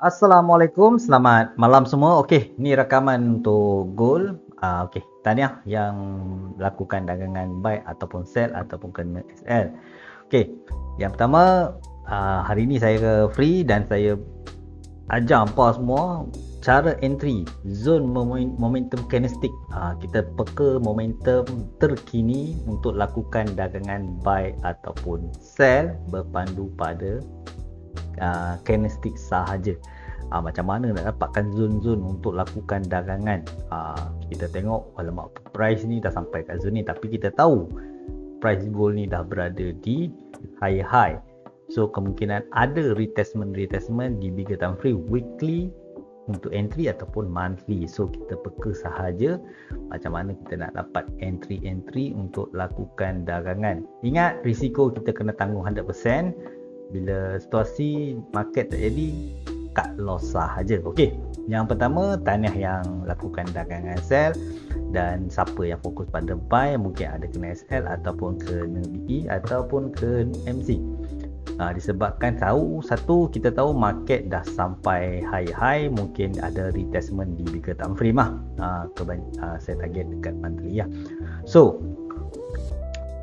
Assalamualaikum, selamat malam semua. Okey, ni rakaman untuk gold. Okey, tahniah yang lakukan dagangan buy ataupun sell ataupun kena SL. Okey, yang pertama, hari ni saya free dan saya ajar hangpa semua cara entry zone momentum candlestick. Kita peka momentum terkini untuk lakukan dagangan buy ataupun sell berpandu pada candlestick sahaja. Macam mana nak dapatkan zon-zon untuk lakukan dagangan. Kita tengok alamak price ni dah sampai kat zon ni, tapi kita tahu price gold ni dah berada di high. So kemungkinan ada retestment di bigger time frame weekly untuk entry ataupun monthly. So kita peka sahaja macam mana kita nak dapat entry untuk lakukan dagangan. Ingat, risiko kita kena tanggung 100%. Bila situasi market tak jadi, cut loss sahaja. Okey, yang pertama, tahniah yang lakukan dagangan sell, dan siapa yang fokus pada buy mungkin ada kena SL ataupun kena BE ataupun ke MC. Disebabkan satu kita tahu market dah sampai high, mungkin ada retestment di bigger time frame saya target dekat monthly . So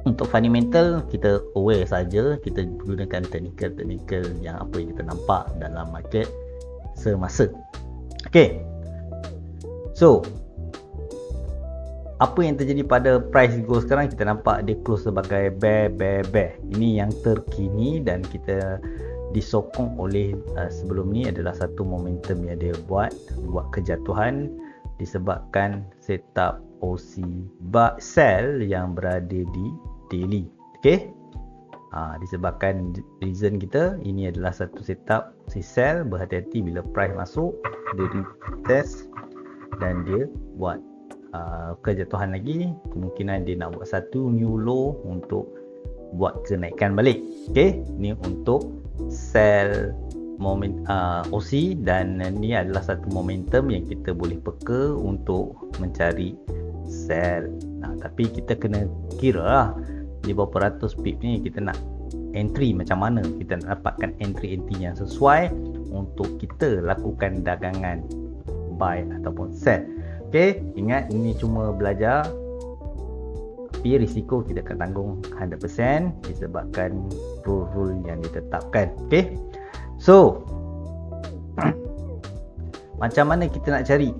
untuk fundamental kita aware saja, kita gunakan technical yang apa yang kita nampak dalam market semasa. Okey. So apa yang terjadi pada price gold sekarang, kita nampak dia close sebagai bear. Ini yang terkini dan kita disokong oleh sebelum ni adalah satu momentum yang dia buat kejatuhan disebabkan setup OC sell yang berada di daily. Okey, disebabkan reason kita ini adalah satu setup si sell. Berhati-hati bila price masuk, dia retest dan dia buat kejatuhan lagi. Kemungkinan dia nak buat satu new low untuk buat kenaikan balik. Okey, ni untuk sell moment OC, dan ni adalah satu momentum yang kita boleh peka untuk mencari sell. Tapi kita kena kira lah di berapa ratus pip ni kita nak entry macam mana, kita nak dapatkan entry yang sesuai untuk kita lakukan dagangan buy ataupun sell. Okey, ingat ini cuma belajar, tapi risiko kita akan tanggung 100% disebabkan rule yang ditetapkan. Okey, so macam mana kita nak cari?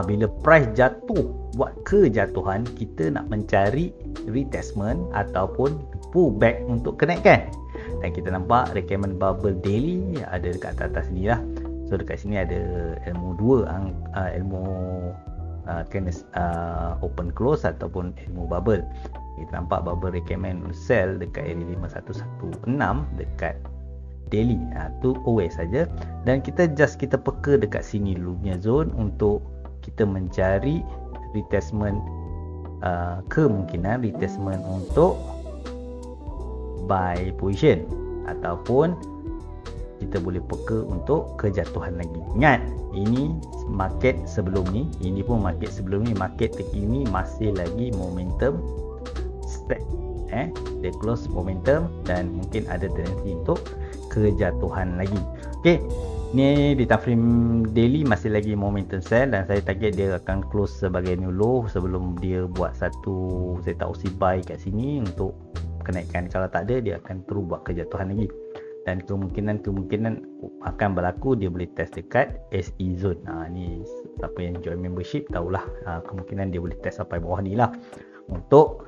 Bila price jatuh, buat kejatuhan, kita nak mencari retestment ataupun pullback untuk kenaikan. Dan kita nampak recommend bubble daily ada dekat atas ni lah. So dekat sini ada ilmu 2, ilmu open close ataupun ilmu bubble. Kita nampak bubble recommend sell dekat area 5116 dekat daily. Tu aware saja, dan kita peka dekat sini dulu punya zone untuk kita mencari retestment, kemungkinan retestment untuk buy position ataupun kita boleh peka untuk kejatuhan lagi. Ingat, ini market sebelum ni, market terkini masih lagi momentum stack. Dia close momentum dan mungkin ada tendensi untuk kejatuhan lagi. Okey, ni di time frame daily masih lagi momentum sell, dan saya target dia akan close sebagai new low sebelum dia buat satu setup OC buy kat sini untuk kenaikan. Kalau tak ada, dia akan terus buat kejatuhan lagi, dan kemungkinan akan berlaku dia boleh test dekat SE zone. Ni siapa yang join membership tahulah, kemungkinan dia boleh test sampai bawah ni lah untuk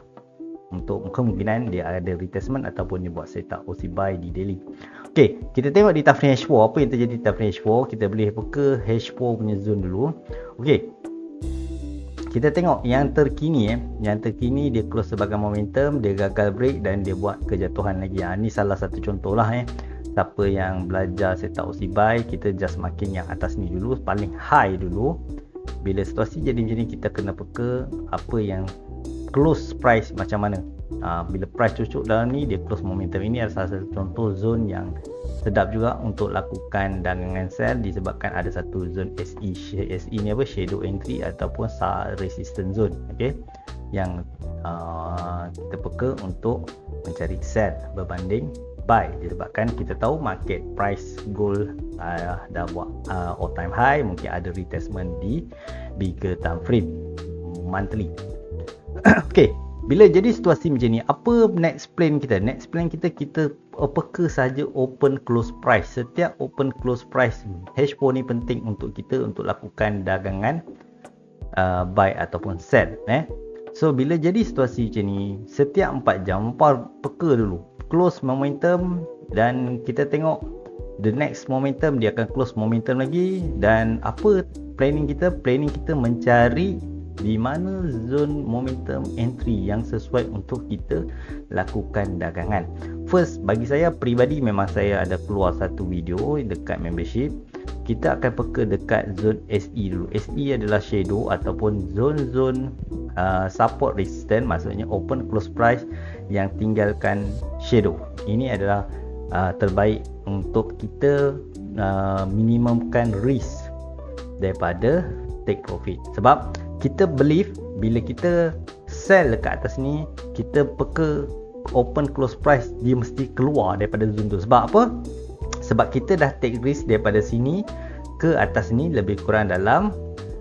kemungkinan dia ada retestment ataupun dia buat setup OC buy di daily. Okey, kita tengok di time frame H4 apa yang terjadi di time frame H4. Kita boleh peka H4 punya zone dulu. Okey, kita tengok yang terkini dia close sebagai momentum, dia gagal break dan dia buat kejatuhan lagi. Ni salah satu contoh lah. Siapa yang belajar setup OC buy, kita just makin yang atas ni dulu, paling high dulu. Bila situasi jadi macam ni, kita kena peka apa yang close price macam mana. Bila price cucuk dalam ni, dia close momentum. Ini adalah salah satu contoh zone yang sedap juga untuk lakukan dagangan sell, disebabkan ada satu zone SE ni apa, shadow entry ataupun resistance zone. Okey, yang kita peka untuk mencari sell berbanding buy, disebabkan kita tahu market price gold dah buat all time high, mungkin ada retestment di bigger time frame monthly. Okay, bila jadi situasi macam ni, apa next plan kita? Next plan kita peka saja open close price. Setiap open close price H4 ni penting untuk kita untuk lakukan dagangan buy ataupun sell. So bila jadi situasi macam ni, setiap 4 jam peka dulu close momentum, dan kita tengok the next momentum dia akan close momentum lagi. Dan apa planning kita? Planning kita mencari di mana zone momentum entry yang sesuai untuk kita lakukan dagangan. First, bagi saya peribadi, memang saya ada keluar satu video dekat membership. Kita akan peka dekat zone SE dulu. SE adalah shadow ataupun zone-zone support resistance, maksudnya open close price yang tinggalkan shadow. Ini adalah terbaik untuk kita minimumkan risk daripada take profit. Sebab kita believe bila kita sell dekat atas ni, kita peka open close price, dia mesti keluar daripada zone tu. Sebab apa? Sebab kita dah take risk daripada sini ke atas ni lebih kurang dalam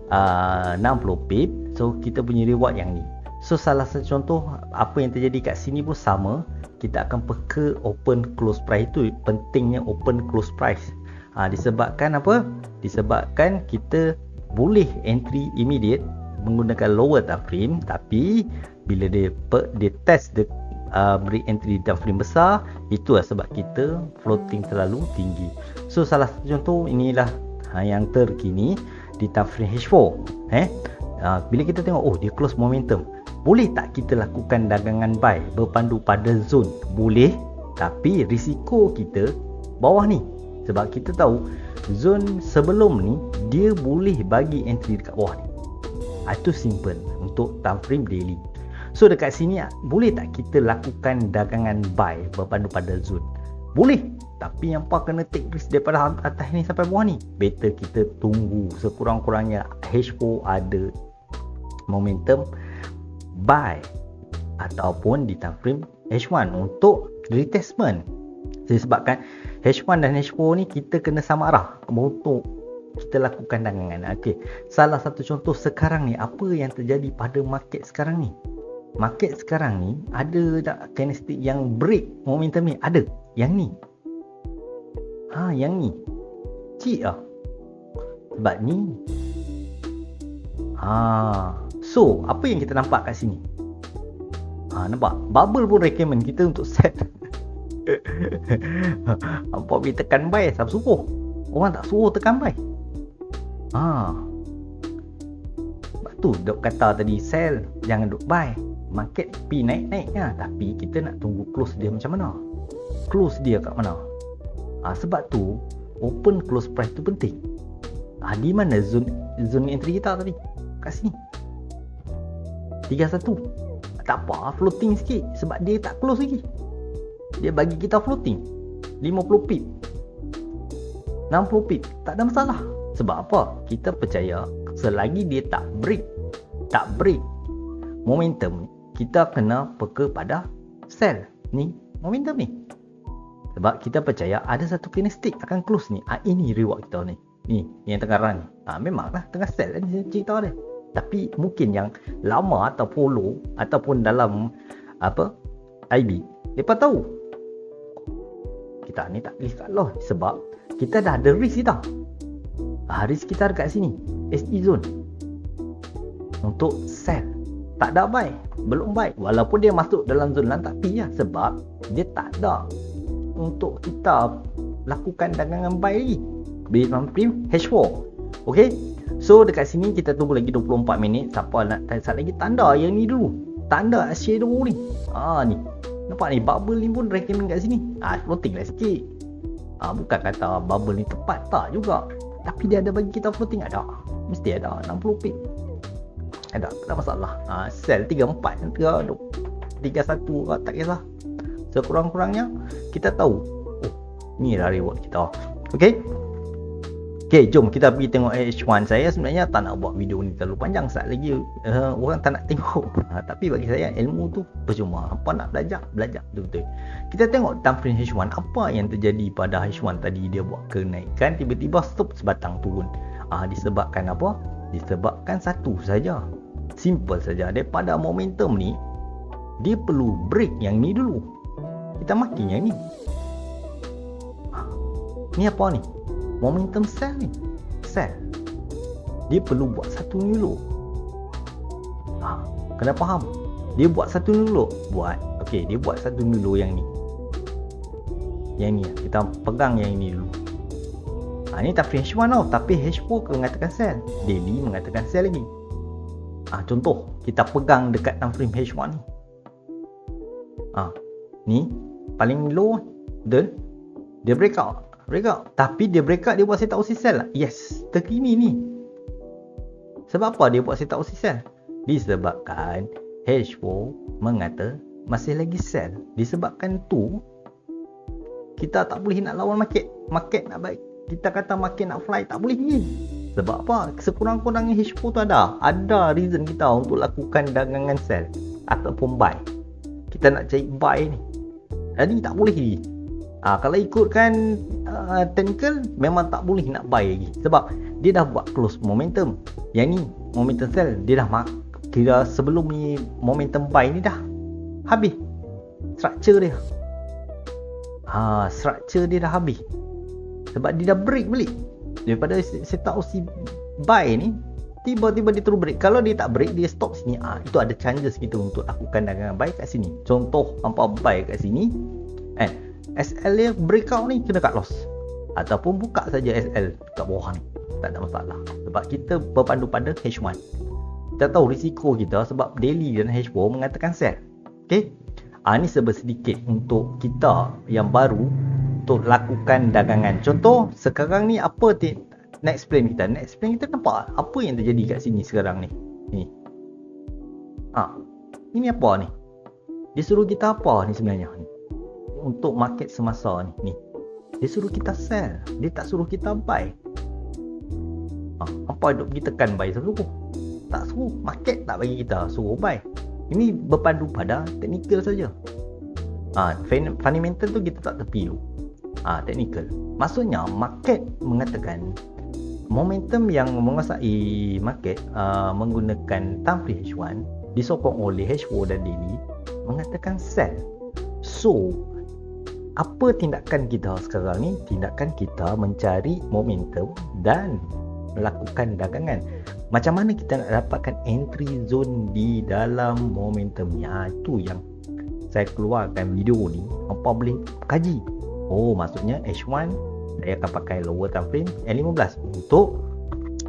60 pip. So kita punya reward yang ni. So salah satu contoh apa yang terjadi kat sini pun sama. Kita akan peka open close price. Itu pentingnya open close price. Disebabkan apa? Disebabkan kita boleh entry immediate menggunakan lower time frame, tapi bila dia test break entry di time frame besar, itu sebab kita floating terlalu tinggi. So salah satu contoh inilah yang terkini di time frame H4. Bila kita tengok dia close momentum, boleh tak kita lakukan dagangan buy berpandu pada zone? Boleh, tapi risiko kita bawah ni. Sebab kita tahu zone sebelum ni dia boleh bagi entry dekat bawah ni. Itu simple untuk time frame daily. So dekat sini boleh tak kita lakukan dagangan buy berpandu pada zone? Boleh, tapi yang kena take risk daripada atas ni sampai bawah ni. Better kita tunggu sekurang-kurangnya H4 ada momentum buy ataupun di time frame H1 untuk retestment. Disebabkan H1 dan H4 ni kita kena sama arah untuk kita lakukan dagangan. Okey, salah satu contoh sekarang ni, apa yang terjadi pada market sekarang ni? Market sekarang ni ada tak candlestick yang break momentum ni? Ada. Yang ni. Yang ni. Cik lah. Sebab ni. So, apa yang kita nampak kat sini? Nampak? Bubble pun recommend kita untuk set. Nampak bila tekan buy, siapa suruh? Orang tak suruh tekan buy. Sebab tu dok kata tadi, sell, jangan duk buy. Market pi naik-naik tapi kita nak tunggu close dia macam mana. Close dia kat mana? Sebab tu open close price tu penting. Di mana zone entry kita tadi? Kat sini. 31. Tak apa, floating sikit sebab dia tak close lagi. Dia bagi kita floating 50 pip, 60 pip, tak ada masalah. Sebab apa? Kita percaya selagi dia tak break momentum, kita kena peka pada sell ni, momentum ni. Sebab kita percaya ada satu candlestick akan close ni. Ini reward kita ni. Ni yang tengah run ni. Memanglah tengah sell ni cerita dia. Tapi mungkin yang lama atau follow ataupun dalam IB, depa tahu kita ni tak boleh cut loss sebab kita dah ada risk kita. Risk kita dekat sini, SE zone untuk sell. Tak ada buy, belum buy. Walaupun dia masuk dalam zone lain, tapi sebab dia tak ada untuk kita lakukan dagangan buy lagi. Based on prim H4. Okay, so dekat sini kita tunggu lagi 24 minit. Siapa nak sat lagi, tanda yang ni dulu, tanda shadow ni. Ni nampak ni, bubble ni pun recommend kat sini. Floating lah sikit. Bukan kata bubble ni tepat, tak juga, tapi dia ada bagi kita floating. Ada, mesti ada 60 pip. Ada, tak ada masalah. Sell 34 ke 31 tak kisah. Sekurang-kurangnya kita tahu, ni lah reward kita. Okay, Okay, jom kita pergi tengok H1. Saya sebenarnya tak nak buat video ni terlalu panjang, saat lagi orang tak nak tengok. Tapi bagi saya ilmu tu percuma. Apa nak belajar betul-betul. Kita tengok time frame H1, apa yang terjadi pada H1 tadi. Dia buat kenaikan, tiba-tiba stop sebatang turun. Disebabkan apa? Disebabkan satu saja, simple saja, daripada momentum ni dia perlu break yang ni dulu. Kita makin yang ni. Ni apa ni? Momentum sell ni. Sell. Dia perlu buat satu ni dulu. Kena faham. Dia buat satu ni dulu. Okey, dia buat satu ni dulu yang ni. Yang ni. Kita pegang yang ni dulu. Ni tak frame H1 tau. Tapi H4 mengatakan sell. Daily mengatakan sell lagi. Contoh, kita pegang dekat time frame H1 ni. Ni paling low. Dan dia breakout. Tapi dia breakout, dia buat setup OC sell lah. Yes, terkini ni. Sebab apa dia buat setup OC sell? Disebabkan H4 mengata masih lagi sell. Disebabkan tu kita tak boleh nak lawan market. Market nak baik, kita kata market nak fly, tak boleh ni. Sebab apa? Sekurang-kurangnya H4 tu ada reason kita untuk lakukan dagangan sell ataupun buy. Kita nak cari buy ni. Jadi tak boleh ni. Kalau ikutkan technical, memang tak boleh nak buy lagi. Sebab dia dah buat close momentum. Yang ni momentum sell, dia dah kira sebelum ni momentum buy ni dah habis structure dia. Structure dia dah habis. Sebab dia dah break balik. Daripada setup OC buy ni, tiba-tiba dia terus break. Kalau dia tak break, dia stop sini. Itu ada chances kita untuk lakukan dagangan buy kat sini. Contoh, hampa buy kat sini, SL dia breakout ni kena cut loss. Ataupun buka saja SL kat bawah ni, tak ada masalah. Sebab kita berpandu pada H1. Kita tahu risiko kita sebab daily dan H4 mengatakan sell. Okay, ni sedikit untuk kita yang baru untuk lakukan dagangan. Contoh, sekarang ni apa next plan kita? Next plan kita nampak apa yang terjadi kat sini sekarang ni. Ini apa ni? Dia suruh kita apa ni sebenarnya ni? Untuk market semasa ni. Dia suruh kita sell. Dia tak suruh kita buy. Apa duk pergi tekan buy suruh? Tak suruh. Market tak bagi kita suruh buy. Ini berpandu pada technical saja. Fundamental tu kita tak tepi dulu. Technical. Maksudnya market mengatakan momentum yang menguasai market menggunakan time frame H1 disokong oleh H4 dan daily mengatakan sell. So, apa tindakan kita sekarang ni? Tindakan kita mencari momentum dan melakukan dagangan. Macam mana kita nak dapatkan entry zone di dalam momentum ni? Itu yang saya keluarkan video ni. Apa boleh kaji? Maksudnya H1 saya akan pakai lower time frame L15 untuk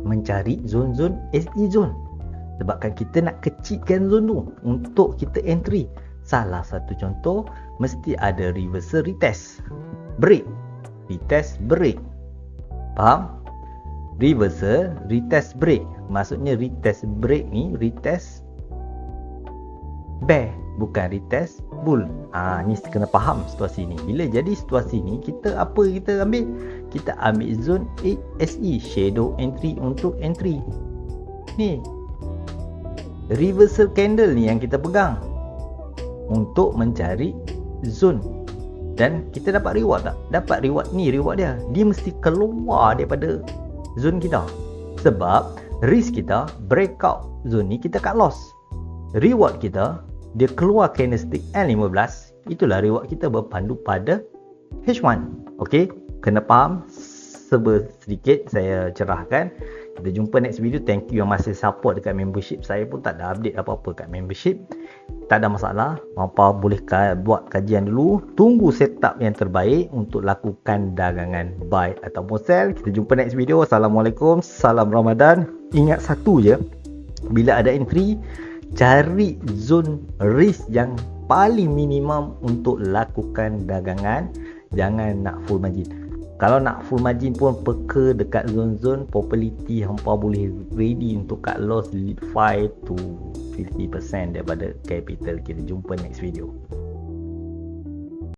mencari zone-zone SD zone. Sebabkan kita nak kecilkan zone tu untuk kita entry. Salah satu contoh, mesti ada reversal retest break. Retest break. Faham? Reversal retest break. Maksudnya retest break ni retest bear, bukan retest bull. Ni kena faham situasi ni. Bila jadi situasi ni, kita ambil? Kita ambil zone SE, shadow entry untuk entry. Ni reversal candle ni yang kita pegang untuk mencari zone. Dan kita dapat reward tak? Dapat reward. Ni reward dia. Dia mesti keluar daripada zone kita. Sebab risk kita breakout zone ni kita cut loss. Reward kita dia keluar candlestick L15. Itulah reward kita berpandu pada H1. Okey, kena faham. Sedikit saya cerahkan. Kita jumpa next video. Thank you yang masih support dekat membership. Saya pun tak ada update apa-apa kat membership. Tak ada masalah. Apa boleh buat kajian dulu. Tunggu setup yang terbaik untuk lakukan dagangan buy ataupun sell. Kita jumpa next video. Assalamualaikum. Salam Ramadan. Ingat satu je. Bila ada entry, cari zone risk yang paling minimum untuk lakukan dagangan. Jangan nak full margin. Kalau nak full margin pun peka dekat zone-zone probability hampa boleh ready untuk cut loss 5 to 50% daripada capital. Kita jumpa next video.